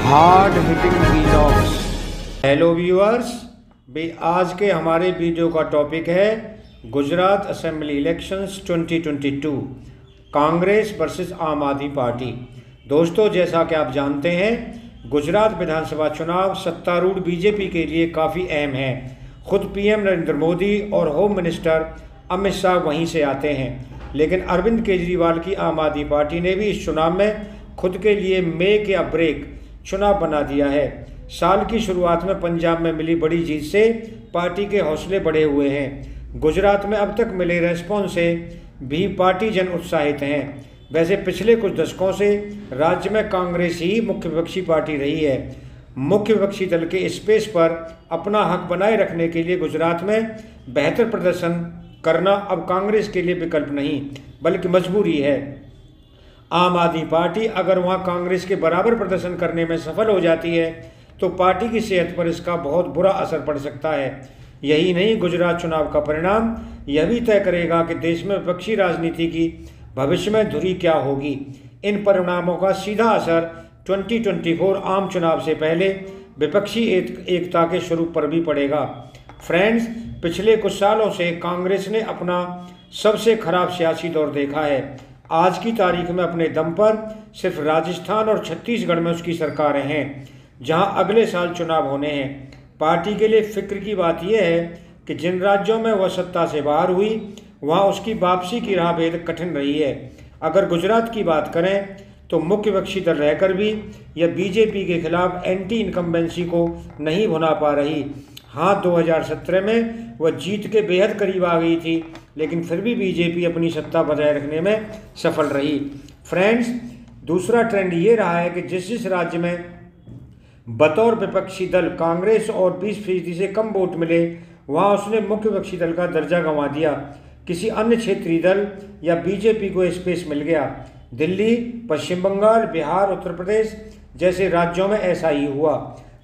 Hard hitting vlogs. Hello viewers, आज के हमारे वीडियो का टॉपिक है Gujarat assembly elections 2022 Congress versus Aam Aadmi party. दोस्तों, जैसा कि आप जानते हैं, गुजरात विधानसभा चुनाव सत्तारूढ़ बीजेपी के लिए काफ़ी अहम है। खुद पीएम नरेंद्र मोदी और होम मिनिस्टर अमित शाह वहीं से आते हैं, लेकिन अरविंद केजरीवाल की आम आदमी पार्टी ने भी इस चुनाव में खुद के लिए मेक या ब्रेक चुनाव बना दिया है। साल की शुरुआत में पंजाब में मिली बड़ी जीत से पार्टी के हौसले बढ़े हुए हैं। गुजरात में अब तक मिले रेस्पॉन्स से भी पार्टी जन उत्साहित हैं। वैसे पिछले कुछ दशकों से राज्य में कांग्रेस ही मुख्य विपक्षी पार्टी रही है। मुख्य विपक्षी दल के स्पेस पर अपना हक बनाए रखने के लिए गुजरात में बेहतर प्रदर्शन करना अब कांग्रेस के लिए विकल्प नहीं बल्कि मजबूरी है। आम आदमी पार्टी अगर वहां कांग्रेस के बराबर प्रदर्शन करने में सफल हो जाती है तो पार्टी की सेहत पर इसका बहुत बुरा असर पड़ सकता है। यही नहीं, गुजरात चुनाव का परिणाम यह भी तय करेगा कि देश में विपक्षी राजनीति की भविष्य में धुरी क्या होगी। इन परिणामों का सीधा असर 2024 आम चुनाव से पहले विपक्षी एकता के स्वरूप पर भी पड़ेगा। फ्रेंड्स, पिछले कुछ सालों से कांग्रेस ने अपना सबसे खराब सियासी दौर देखा है। आज की तारीख में अपने दम पर सिर्फ राजस्थान और छत्तीसगढ़ में उसकी सरकारें हैं, जहां अगले साल चुनाव होने हैं। पार्टी के लिए फिक्र की बात यह है कि जिन राज्यों में वह सत्ता से बाहर हुई वहां उसकी वापसी की राह बेहद कठिन रही है। अगर गुजरात की बात करें तो मुख्य विपक्षी दल रहकर भी यह बीजेपी के खिलाफ एंटी इनकम्बेंसी को नहीं भुना पा रही। हाँ, 2017 में वह जीत के बेहद करीब आ गई थी, लेकिन फिर भी बीजेपी अपनी सत्ता बजाय रखने में सफल रही। फ्रेंड्स, दूसरा ट्रेंड ये रहा है कि जिस राज्य में बतौर विपक्षी दल कांग्रेस और 20% से कम वोट मिले वहाँ उसने मुख्य विपक्षी दल का दर्जा गंवा दिया। किसी अन्य क्षेत्रीय दल या बीजेपी को स्पेस मिल गया। दिल्ली, पश्चिम बंगाल, बिहार, उत्तर प्रदेश जैसे राज्यों में ऐसा ही हुआ।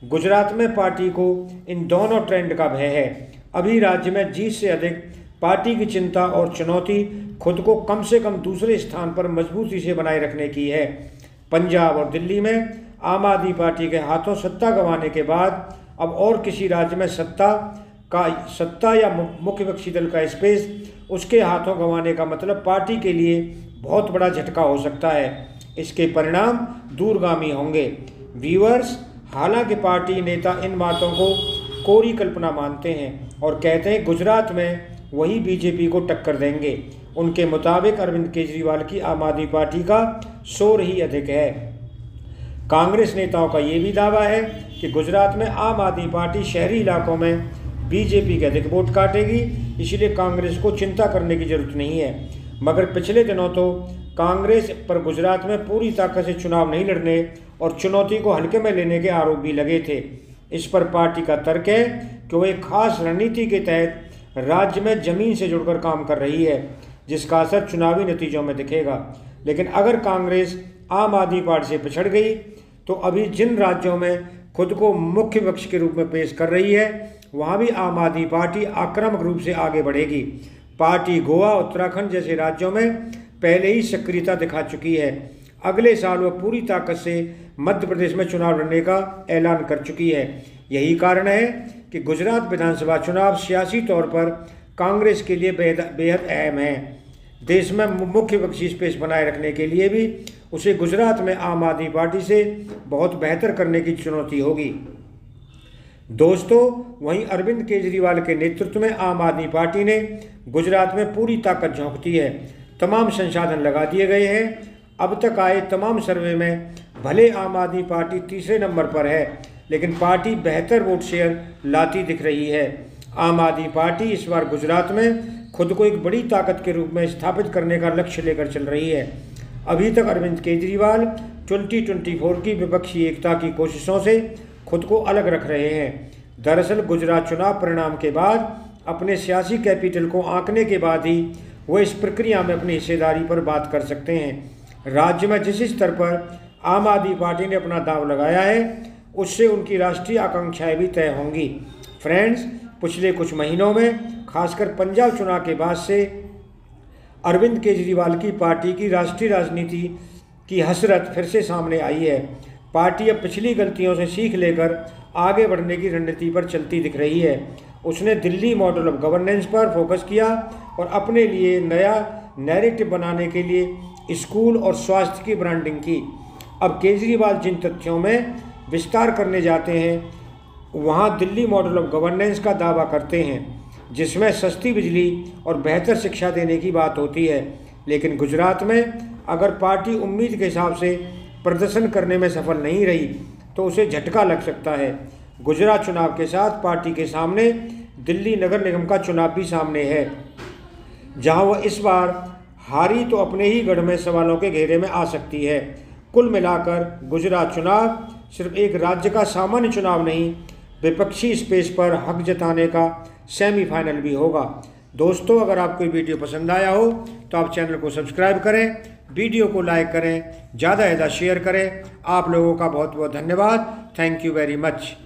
गुजरात में पार्टी को इन दोनों ट्रेंड का भय है। अभी राज्य में जीत से अधिक पार्टी की चिंता और चुनौती खुद को कम से कम दूसरे स्थान पर मजबूती से बनाए रखने की है। पंजाब और दिल्ली में आम आदमी पार्टी के हाथों सत्ता गंवाने के बाद अब और किसी राज्य में सत्ता या मुख्य विपक्षी दल का स्पेस उसके हाथों गंवाने का मतलब पार्टी के लिए बहुत बड़ा झटका हो सकता है। इसके परिणाम दूरगामी होंगे। व्यूअर्स, हालांकि पार्टी नेता इन बातों को कोरी कल्पना मानते हैं और कहते हैं गुजरात में वही बीजेपी को टक्कर देंगे। उनके मुताबिक अरविंद केजरीवाल की आम आदमी पार्टी का शोर ही अधिक है। कांग्रेस नेताओं का ये भी दावा है कि गुजरात में आम आदमी पार्टी शहरी इलाकों में बीजेपी के अधिक वोट काटेगी, इसलिए कांग्रेस को चिंता करने की जरूरत नहीं है। मगर पिछले दिनों तो कांग्रेस पर गुजरात में पूरी ताकत से चुनाव नहीं लड़ने और चुनौती को हल्के में लेने के आरोप भी लगे थे। इस पर पार्टी का तर्क है कि वो एक खास रणनीति के तहत राज्य में जमीन से जुड़कर काम कर रही है, जिसका असर चुनावी नतीजों में दिखेगा। लेकिन अगर कांग्रेस आम आदमी पार्टी से पिछड़ गई तो अभी जिन राज्यों में खुद को मुख्य विपक्ष के रूप में पेश कर रही है वहां भी आम आदमी पार्टी आक्रामक रूप से आगे बढ़ेगी। पार्टी गोवा, उत्तराखंड जैसे राज्यों में पहले ही सक्रियता दिखा चुकी है। अगले साल वह पूरी ताकत से मध्य प्रदेश में चुनाव लड़ने का ऐलान कर चुकी है। यही कारण है कि गुजरात विधानसभा चुनाव सियासी तौर पर कांग्रेस के लिए बेहद अहम है। देश में मुख्य विपक्षी स्पेस बनाए रखने के लिए भी उसे गुजरात में आम आदमी पार्टी से बहुत बेहतर करने की चुनौती होगी। दोस्तों, वहीं अरविंद केजरीवाल के नेतृत्व में आम आदमी पार्टी ने गुजरात में पूरी ताकत झोंक दी है। तमाम संसाधन लगा दिए गए हैं। अब तक आए तमाम सर्वे में भले आम आदमी पार्टी तीसरे नंबर पर है, लेकिन पार्टी बेहतर वोट शेयर लाती दिख रही है। आम आदमी पार्टी इस बार गुजरात में खुद को एक बड़ी ताकत के रूप में स्थापित करने का लक्ष्य लेकर चल रही है। अभी तक अरविंद केजरीवाल 2024 की विपक्षी एकता की कोशिशों से खुद को अलग रख रहे हैं। दरअसल गुजरात चुनाव परिणाम के बाद अपने सियासी कैपिटल को आंकने के बाद ही वो इस प्रक्रिया में अपनी हिस्सेदारी पर बात कर सकते हैं। राज्य में जिस स्तर पर आम आदमी पार्टी ने अपना दांव लगाया है उससे उनकी राष्ट्रीय आकांक्षाएं भी तय होंगी। फ्रेंड्स, पिछले कुछ महीनों में खासकर पंजाब चुनाव के बाद से अरविंद केजरीवाल की पार्टी की राष्ट्रीय राजनीति की हसरत फिर से सामने आई है। पार्टी अब पिछली गलतियों से सीख लेकर आगे बढ़ने की रणनीति पर चलती दिख रही है। उसने दिल्ली मॉडल ऑफ गवर्नेंस पर फोकस किया और अपने लिए नया नैरेटिव बनाने के लिए स्कूल और स्वास्थ्य की ब्रांडिंग की। अब केजरीवाल जिन तथ्यों में विस्तार करने जाते हैं वहाँ दिल्ली मॉडल ऑफ गवर्नेंस का दावा करते हैं, जिसमें सस्ती बिजली और बेहतर शिक्षा देने की बात होती है। लेकिन गुजरात में अगर पार्टी उम्मीद के हिसाब से प्रदर्शन करने में सफल नहीं रही तो उसे झटका लग सकता है। गुजरात चुनाव के साथ पार्टी के सामने दिल्ली नगर निगम का चुनाव भी सामने है, जहां वह इस बार हारी तो अपने ही गढ़ में सवालों के घेरे में आ सकती है। कुल मिलाकर गुजरात चुनाव सिर्फ एक राज्य का सामान्य चुनाव नहीं, विपक्षी स्पेस पर हक जताने का सेमीफाइनल भी होगा। दोस्तों, अगर आपको वीडियो पसंद आया हो तो आप चैनल को सब्सक्राइब करें, वीडियो को लाइक करें, ज़्यादा से ज़्यादा शेयर करें। आप लोगों का बहुत बहुत धन्यवाद। Thank you very much.